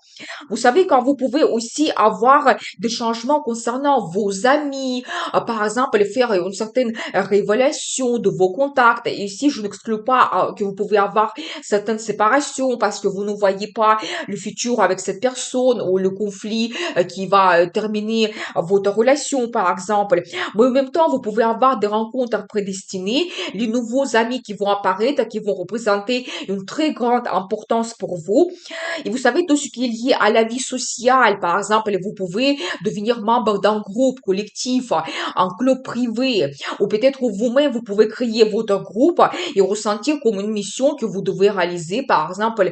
Vous savez, quand vous pouvez aussi avoir des changements concernant vos amis, par exemple, faire une certaine révélation de vos contacts. Et ici, je n'exclus pas que vous pouvez avoir certaines séparations parce que vous ne voyez pas le futur avec cette personne ou le conflit qui va terminer votre relation, par exemple. Mais en même temps, vous pouvez avoir des rencontres prédestinées, les nouveaux amis qui vont apparaître, qui vont représenter une très grande importance pour vous. Et vous savez, tout ce qui est lié à la vie sociale, par exemple, vous pouvez devenir membre d'un groupe collectif, un club privé, ou peut-être vous-même, vous pouvez créer votre groupe et ressentir comme une mission que vous devez réaliser, par exemple,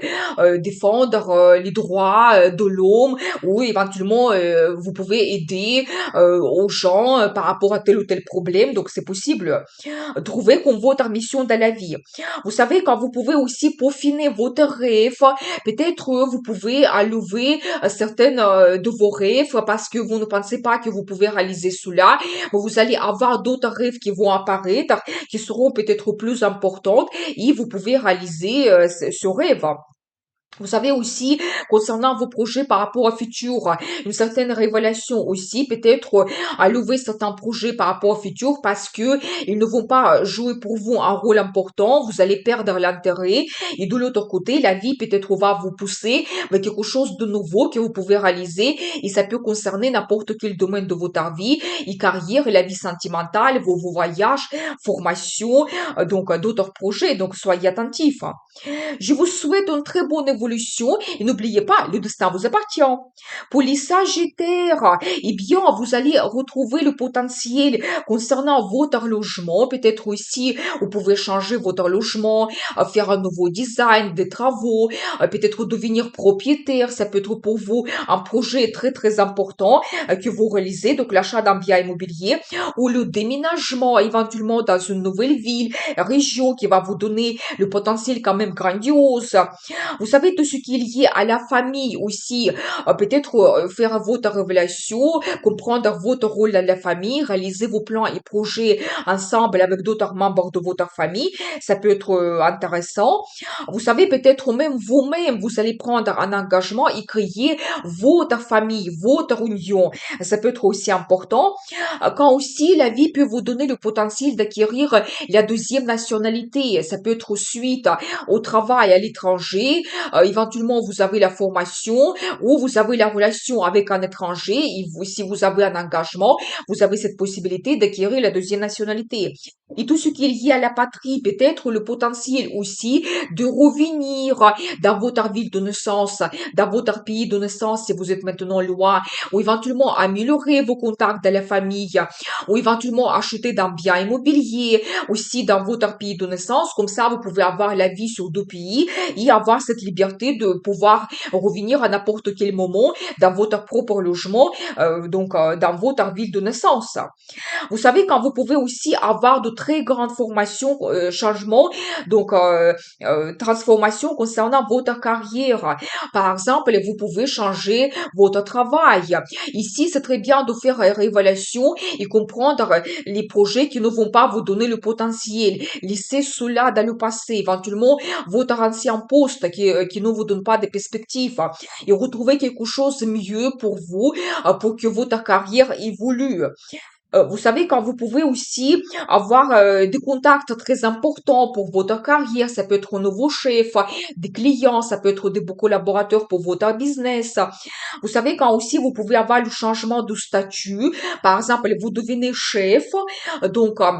défendre les droits de l'homme, ou éventuellement, vous pouvez aider aux gens par rapport à tel ou tel problème. Donc, c'est possible. Trouver comme votre mission dans la vie. Vous savez, quand vous pouvez aussi peaufiner votre rêve, peut-être vous pouvez enlever certaines de vos rêves parce que vous ne pensez pas que vous pouvez réaliser cela, mais vous allez avoir d'autres rêves qui vont apparaître, qui seront peut-être plus importantes et vous pouvez réaliser ce rêve. Vous savez aussi, concernant vos projets par rapport au futur, une certaine révélation aussi, peut-être à lever certains projets par rapport au futur parce que ils ne vont pas jouer pour vous un rôle important, vous allez perdre l'intérêt et de l'autre côté, la vie peut-être va vous pousser vers quelque chose de nouveau que vous pouvez réaliser et ça peut concerner n'importe quel domaine de votre vie, et carrière, et la vie sentimentale, vos voyages, formation, donc d'autres projets, donc soyez attentifs. Je vous souhaite une très bonne évolution évolution et n'oubliez pas, le destin vous appartient. Pour les Sagittaires, eh bien, vous allez retrouver le potentiel concernant votre logement. Peut-être aussi, vous pouvez changer votre logement, faire un nouveau design, des travaux, peut-être devenir propriétaire. Ça peut être pour vous un projet très, très important que vous réalisez, donc l'achat d'un bien immobilier ou le déménagement éventuellement dans une nouvelle ville, région qui va vous donner le potentiel quand même grandiose. Vous savez, tout ce qui est lié à la famille aussi, peut-être faire votre révélation, comprendre votre rôle dans la famille, réaliser vos plans et projets ensemble avec d'autres membres de votre famille, ça peut être intéressant. Vous savez, peut-être même vous-même, vous allez prendre un engagement et créer votre famille, votre union. Ça peut être aussi important. Quand aussi la vie peut vous donner le potentiel d'acquérir la deuxième nationalité. Ça peut être suite au travail à l'étranger. Éventuellement, vous avez la formation ou vous avez la relation avec un étranger. Et si vous avez un engagement, vous avez cette possibilité d'acquérir la deuxième nationalité. Et tout ce qui est lié à la patrie, peut-être le potentiel aussi de revenir dans votre ville de naissance, dans votre pays de naissance si vous êtes maintenant loin, ou éventuellement améliorer vos contacts dans la famille, ou éventuellement acheter d'un bien immobilier aussi dans votre pays de naissance. Comme ça, vous pouvez avoir la vie sur deux pays et avoir cette liberté de pouvoir revenir à n'importe quel moment dans votre propre logement, dans votre ville de naissance. Vous savez, quand vous pouvez aussi avoir de très grandes formations, changements, transformations concernant votre carrière. Par exemple, vous pouvez changer votre travail. Ici, c'est très bien de faire une révélation et comprendre les projets qui ne vont pas vous donner le potentiel. Laissez cela dans le passé, éventuellement votre ancien poste qui ne vous donne pas de perspectives et retrouver quelque chose de mieux pour vous, pour que votre carrière évolue. Vous savez, quand vous pouvez aussi avoir des contacts très importants pour votre carrière, ça peut être un nouveau chef, des clients, ça peut être des beaux collaborateurs pour votre business. Vous savez, quand aussi vous pouvez avoir le changement de statut, par exemple, vous devenez chef, donc euh,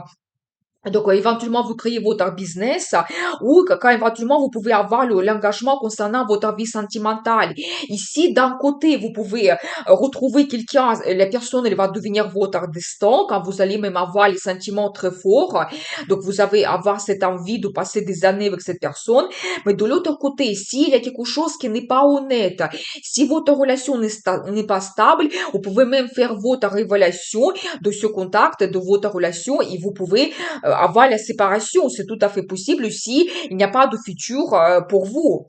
éventuellement, vous créez votre business ou quand éventuellement, vous pouvez avoir l'engagement concernant votre vie sentimentale. Ici, d'un côté, vous pouvez retrouver quelqu'un, la personne, elle va devenir votre destin quand vous allez même avoir les sentiments très forts. Donc, vous avez avoir cette envie de passer des années avec cette personne. Mais de l'autre côté, s'il y a quelque chose qui n'est pas honnête, si votre relation n'est pas stable, vous pouvez même faire votre révélation de ce contact, de votre relation et vous pouvez avoir la séparation. C'est tout à fait possible si il n'y a pas de futur pour vous.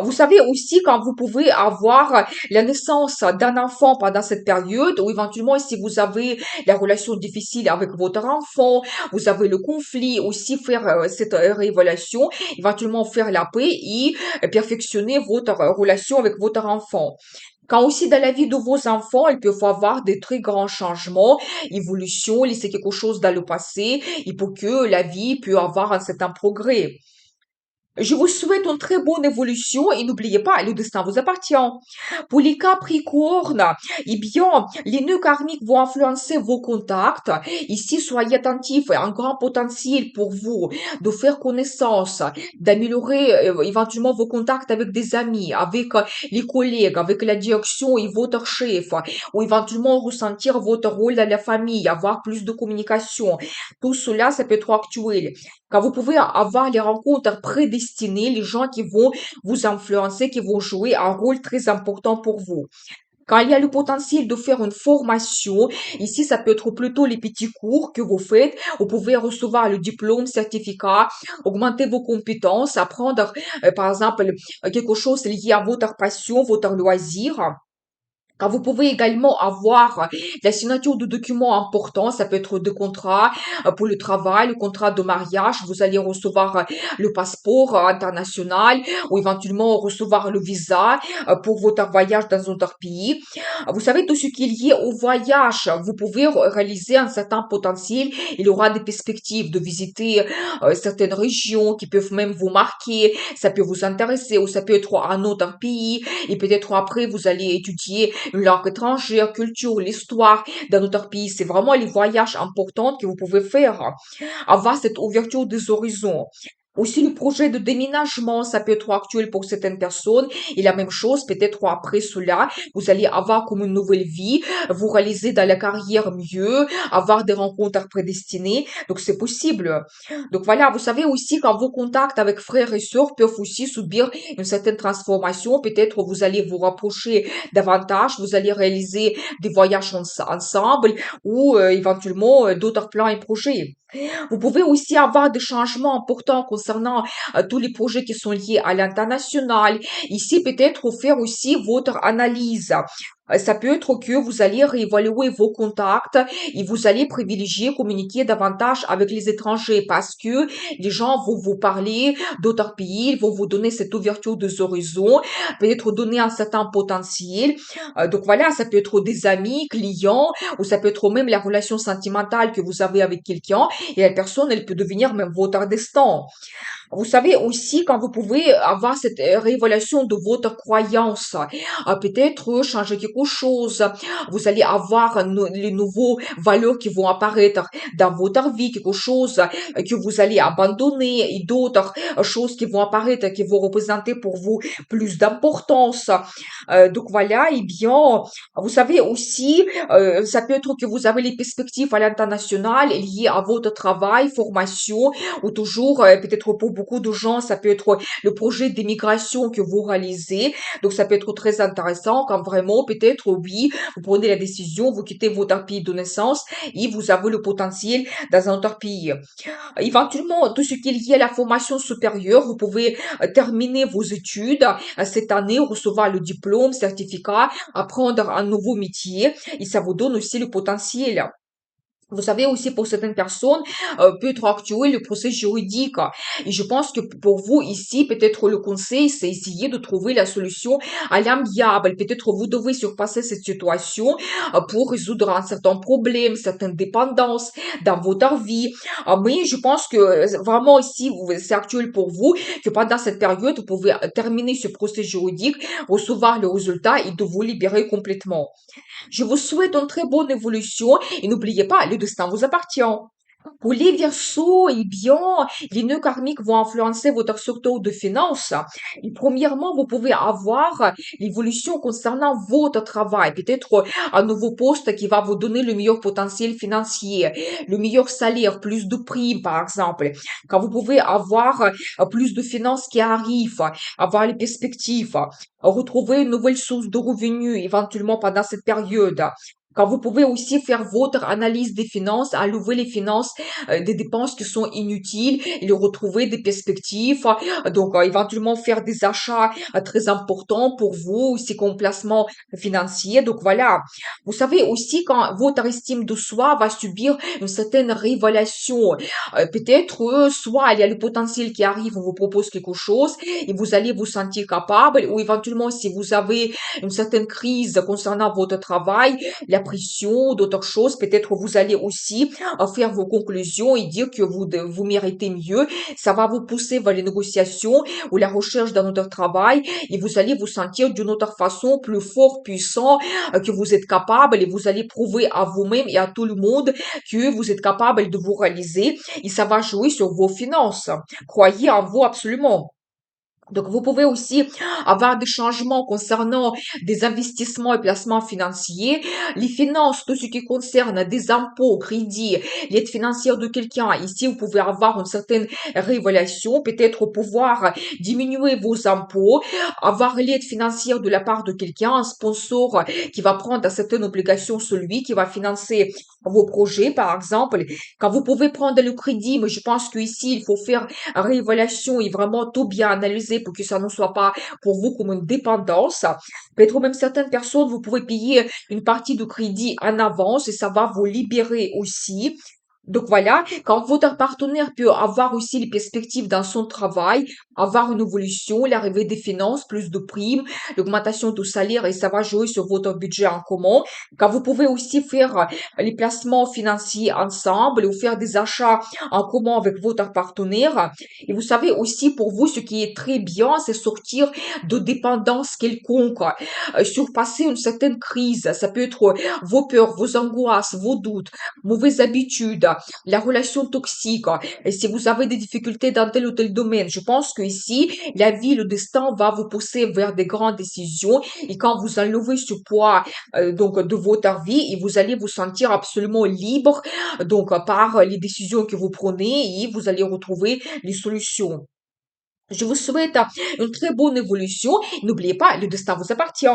Vous savez aussi quand vous pouvez avoir la naissance d'un enfant pendant cette période ou éventuellement si vous avez la relation difficile avec votre enfant, vous avez le conflit, aussi faire cette révélation, éventuellement faire la paix et perfectionner votre relation avec votre enfant. Quand aussi dans la vie de vos enfants, il peut y avoir des très grands changements, évolutions, laisser quelque chose dans le passé, et pour que la vie puisse avoir un certain progrès. Je vous souhaite une très bonne évolution et n'oubliez pas, le destin vous appartient. Pour les Capricornes, eh bien, les nœuds karmiques vont influencer vos contacts. Ici, soyez attentifs, un grand potentiel pour vous de faire connaissance, d'améliorer éventuellement vos contacts avec des amis, avec les collègues, avec la direction et votre chef, ou éventuellement ressentir votre rôle dans la famille, avoir plus de communication. Tout cela, ça peut être actuel. Quand vous pouvez avoir les rencontres prédestinées, les gens qui vont vous influencer, qui vont jouer un rôle très important pour vous. Quand il y a le potentiel de faire une formation, ici, ça peut être plutôt les petits cours que vous faites. Vous pouvez recevoir le diplôme, certificat, augmenter vos compétences, apprendre, par exemple, quelque chose lié à votre passion, votre loisir. Quand vous pouvez également avoir la signature de documents importants, ça peut être de contrats pour le travail, le contrat de mariage, vous allez recevoir le passeport international ou éventuellement recevoir le visa pour votre voyage dans un autre pays. Vous savez, tout ce qui est lié au voyage, vous pouvez réaliser un certain potentiel. Il y aura des perspectives de visiter certaines régions qui peuvent même vous marquer, ça peut vous intéresser ou ça peut être un autre pays et peut-être après vous allez étudier une langue étrangère, culture, l'histoire d'un autre pays. C'est vraiment les voyages importants que vous pouvez faire. Avoir cette ouverture des horizons. Aussi, le projet de déménagement, ça peut être actuel pour certaines personnes. Et la même chose, peut-être après cela, vous allez avoir comme une nouvelle vie, vous réaliser dans la carrière mieux, avoir des rencontres prédestinées. Donc, c'est possible. Donc, voilà, vous savez aussi quand vos contacts avec frères et sœurs peuvent aussi subir une certaine transformation. Peut-être vous allez vous rapprocher davantage, vous allez réaliser des voyages ensemble ou éventuellement d'autres plans et projets. Vous pouvez aussi avoir des changements importants concernant tous les projets qui sont liés à l'international. Ici, peut-être faire aussi votre analyse. Ça peut être que vous allez réévaluer vos contacts et vous allez privilégier communiquer davantage avec les étrangers parce que les gens vont vous parler d'autres pays, ils vont vous donner cette ouverture des horizons, peut-être donner un certain potentiel. Donc voilà, ça peut être des amis, clients, ou ça peut être même la relation sentimentale que vous avez avec quelqu'un et la personne, elle peut devenir même votre destin. Vous savez aussi quand vous pouvez avoir cette révélation de votre croyance, peut-être changer quelque chose. Vous allez avoir les nouveaux valeurs qui vont apparaître dans votre vie, quelque chose que vous allez abandonner et d'autres choses qui vont apparaître, qui vont représenter pour vous plus d'importance. Donc voilà, et bien, vous savez aussi, ça peut être que vous avez les perspectives à l'international liées à votre travail, formation, ou toujours, peut-être pour beaucoup de gens, ça peut être le projet d'immigration que vous réalisez. Donc, ça peut être très intéressant quand vraiment, peut-être, oui, vous prenez la décision, vous quittez votre pays de naissance et vous avez le potentiel dans un autre pays. Éventuellement, tout ce qui est lié à la formation supérieure, vous pouvez terminer vos études cette année, recevoir le diplôme, certificat, apprendre un nouveau métier et ça vous donne aussi le potentiel. Vous savez aussi pour certaines personnes, peut être actuel le procès juridique. Et je pense que pour vous ici, peut-être le conseil, c'est essayer de trouver la solution à l'amiable. Peut-être vous devez surpasser cette situation pour résoudre un certain problème, certaines dépendances dans votre vie. Mais je pense que vraiment ici, c'est actuel pour vous, que pendant cette période, vous pouvez terminer ce procès juridique, recevoir le résultat et de vous libérer complètement. Je vous souhaite une très bonne évolution et n'oubliez pas, le destin vous appartient. Pour les Verseaux, eh bien, les nœuds karmiques vont influencer votre secteur de finances. Et premièrement, vous pouvez avoir l'évolution concernant votre travail. Peut-être un nouveau poste qui va vous donner le meilleur potentiel financier, le meilleur salaire, plus de primes, par exemple. Quand vous pouvez avoir plus de finances qui arrivent, avoir les perspectives, retrouver une nouvelle source de revenus éventuellement pendant cette période. Quand vous pouvez aussi faire votre analyse des finances, enlever les finances des dépenses qui sont inutiles et retrouver des perspectives. Donc, éventuellement faire des achats très importants pour vous, aussi comme placement financier. Donc, voilà. Vous savez aussi quand votre estime de soi va subir une certaine révélation. Peut-être, soit il y a le potentiel qui arrive, on vous propose quelque chose et vous allez vous sentir capable ou éventuellement si vous avez une certaine crise concernant votre travail, la pression, d'autres choses, peut-être vous allez aussi faire vos conclusions et dire que vous méritez mieux. Ça va vous pousser vers les négociations ou la recherche d'un autre travail et vous allez vous sentir d'une autre façon plus fort, puissant, que vous êtes capable et vous allez prouver à vous-même et à tout le monde que vous êtes capable de vous réaliser et ça va jouer sur vos finances. Croyez en vous absolument. Donc, vous pouvez aussi avoir des changements concernant des investissements et placements financiers, les finances, tout ce qui concerne des impôts, crédits, l'aide financière de quelqu'un. Ici, vous pouvez avoir une certaine révélation, peut-être pouvoir diminuer vos impôts, avoir l'aide financière de la part de quelqu'un, un sponsor qui va prendre certaines obligations, celui qui va financer vos projets, par exemple. Quand vous pouvez prendre le crédit, mais je pense qu'ici, il faut faire révélation et vraiment tout bien analyser pour que ça ne soit pas pour vous comme une dépendance. Peut-être même certaines personnes, vous pouvez payer une partie de crédit en avance et ça va vous libérer aussi. Donc voilà, quand votre partenaire peut avoir aussi les perspectives dans son travail, avoir une évolution, l'arrivée des finances, plus de primes, l'augmentation du salaire et ça va jouer sur votre budget en commun. Quand vous pouvez aussi faire les placements financiers ensemble ou faire des achats en commun avec votre partenaire. Et vous savez aussi pour vous, ce qui est très bien, c'est sortir de dépendance quelconque, surpasser une certaine crise. Ça peut être vos peurs, vos angoisses, vos doutes, mauvaises habitudes, la relation toxique. Et si vous avez des difficultés dans tel ou tel domaine, je pense que ici, la vie, le destin va vous pousser vers des grandes décisions. Et quand vous enlevez ce poids donc de votre vie, et vous allez vous sentir absolument libre donc par les décisions que vous prenez et vous allez retrouver les solutions. Je vous souhaite une très bonne évolution. N'oubliez pas, le destin vous appartient.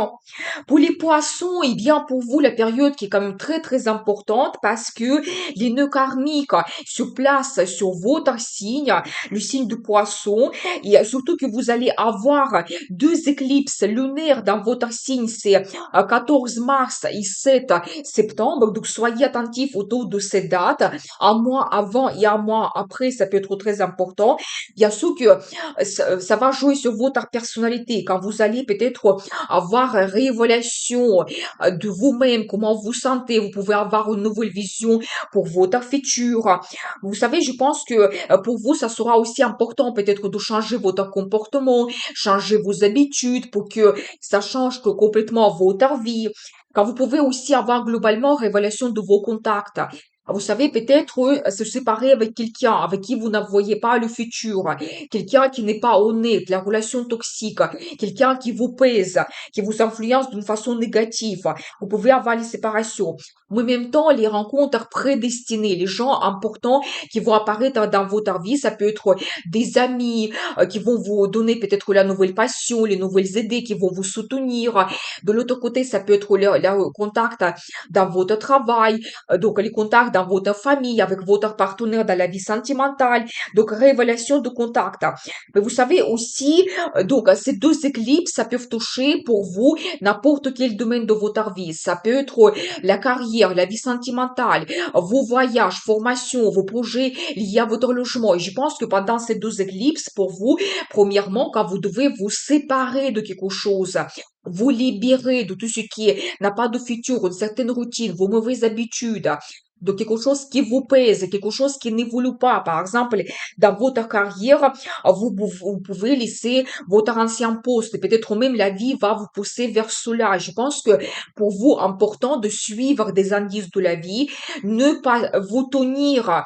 Pour les poissons, eh bien, pour vous, la période qui est quand même très, très importante parce que les nœuds karmiques se placent sur votre signe, le signe du poisson, et surtout que vous allez avoir deux éclipses lunaires dans votre signe, c'est 14 mars et 7 septembre, donc soyez attentifs autour de ces dates, un mois avant et un mois après, ça peut être très important. Bien sûr que ça va jouer sur votre personnalité, quand vous allez peut-être avoir une révélation de vous-même, comment vous sentez, vous pouvez avoir une nouvelle vision pour votre futur. Vous savez, je pense que pour vous, ça sera aussi important peut-être de changer votre comportement, changer vos habitudes pour que ça change complètement votre vie. Quand vous pouvez aussi avoir globalement révélation de vos contacts. Vous savez, peut-être se séparer avec quelqu'un avec qui vous ne voyez pas le futur, quelqu'un qui n'est pas honnête, la relation toxique, quelqu'un qui vous pèse, qui vous influence d'une façon négative. Vous pouvez avoir les séparations. Mais en même temps, les rencontres prédestinées, les gens importants qui vont apparaître dans votre vie, ça peut être des amis qui vont vous donner peut-être la nouvelle passion, les nouvelles idées qui vont vous soutenir. De l'autre côté, ça peut être le contact dans votre travail, donc les contacts dans votre famille, avec votre partenaire dans la vie sentimentale, donc révélation de contacts. Mais vous savez aussi, donc ces deux éclipses, ça peut toucher pour vous n'importe quel domaine de votre vie. Ça peut être la carrière, la vie sentimentale, vos voyages, formations, vos projets liés à votre logement. Et je pense que pendant ces deux éclipses, pour vous, premièrement, quand vous devez vous séparer de quelque chose, vous libérer de tout ce qui n'a pas de futur, une certaine routine, vos mauvaises habitudes, de quelque chose qui vous pèse, quelque chose qui n'évolue pas. Par exemple, dans votre carrière, vous pouvez laisser votre ancien poste. Peut-être même la vie va vous pousser vers cela. Je pense que pour vous, important de suivre des indices de la vie, ne pas vous tenir à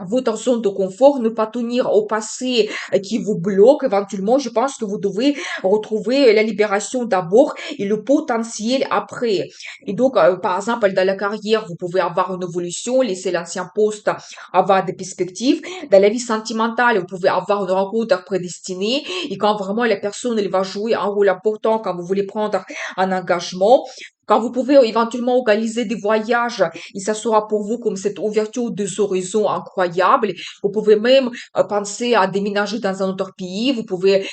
votre zone de confort, ne pas tenir au passé qui vous bloque. Éventuellement, je pense que vous devez retrouver la libération d'abord et le potentiel après. Et donc, par exemple, dans la carrière, vous pouvez avoir une évolution, laisser l'ancien poste, avoir des perspectives. Dans la vie sentimentale, vous pouvez avoir une rencontre prédestinée. Et quand vraiment la personne, elle va jouer un rôle important, quand vous voulez prendre un engagement, quand vous pouvez éventuellement organiser des voyages, et ça sera pour vous comme cette ouverture des horizons incroyable. Vous pouvez même penser à déménager dans un autre pays. Vous pouvez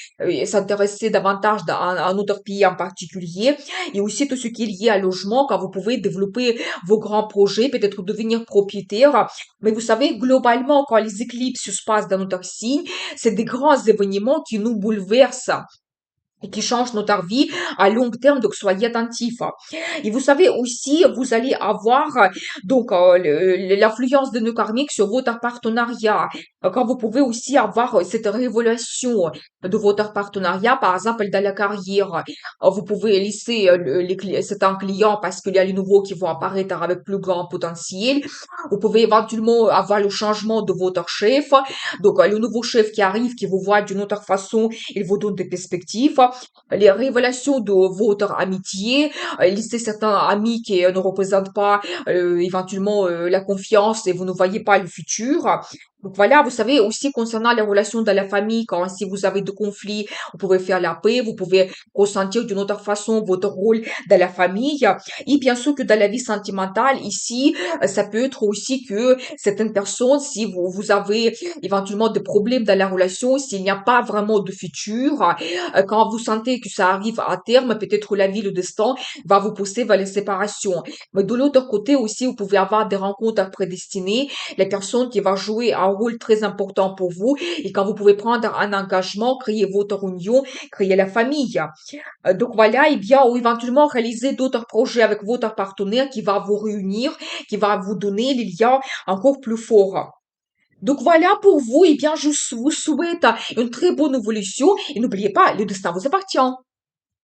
s'intéresser davantage dans un autre pays en particulier. Et aussi tout ce qui est lié à logement, quand vous pouvez développer vos grands projets, peut-être devenir propriétaire. Mais vous savez, globalement, quand les éclipses se passent dans notre signe, c'est des grands événements qui nous bouleversent et qui changent notre vie à long terme, donc soyez attentifs. Et vous savez aussi, vous allez avoir donc l'influence de nos karmiques sur votre partenariat. Quand vous pouvez aussi avoir cette révélation de votre partenariat, par exemple dans la carrière, vous pouvez laisser c'est un client parce qu'il y a les nouveaux qui vont apparaître avec plus grand potentiel. Vous pouvez éventuellement avoir le changement de votre chef, donc le nouveau chef qui arrive, qui vous voit d'une autre façon, il vous donne des perspectives, les révélations de votre amitié, laissez certains amis qui ne représentent pas éventuellement la confiance et vous ne voyez pas le futur. Donc voilà, vous savez aussi concernant les relations dans la famille, quand si vous avez de conflits, vous pouvez faire la paix, vous pouvez ressentir d'une autre façon votre rôle dans la famille. Et bien sûr que dans la vie sentimentale, ici, ça peut être aussi que certaines personnes, si vous avez éventuellement des problèmes dans la relation, s'il n'y a pas vraiment de futur, quand vous sentez que ça arrive à terme, peut-être la vie, le destin va vous pousser vers les séparations. Mais de l'autre côté aussi, vous pouvez avoir des rencontres prédestinées, les personnes qui vont jouer un rôle très important pour vous et quand vous pouvez prendre un engagement, créer votre union, créer la famille. Donc voilà, et bien, ou éventuellement réaliser d'autres projets avec votre partenaire qui va vous réunir, qui va vous donner les liens encore plus forts. Donc voilà pour vous, et bien, je vous souhaite une très bonne évolution et n'oubliez pas, le destin vous appartient.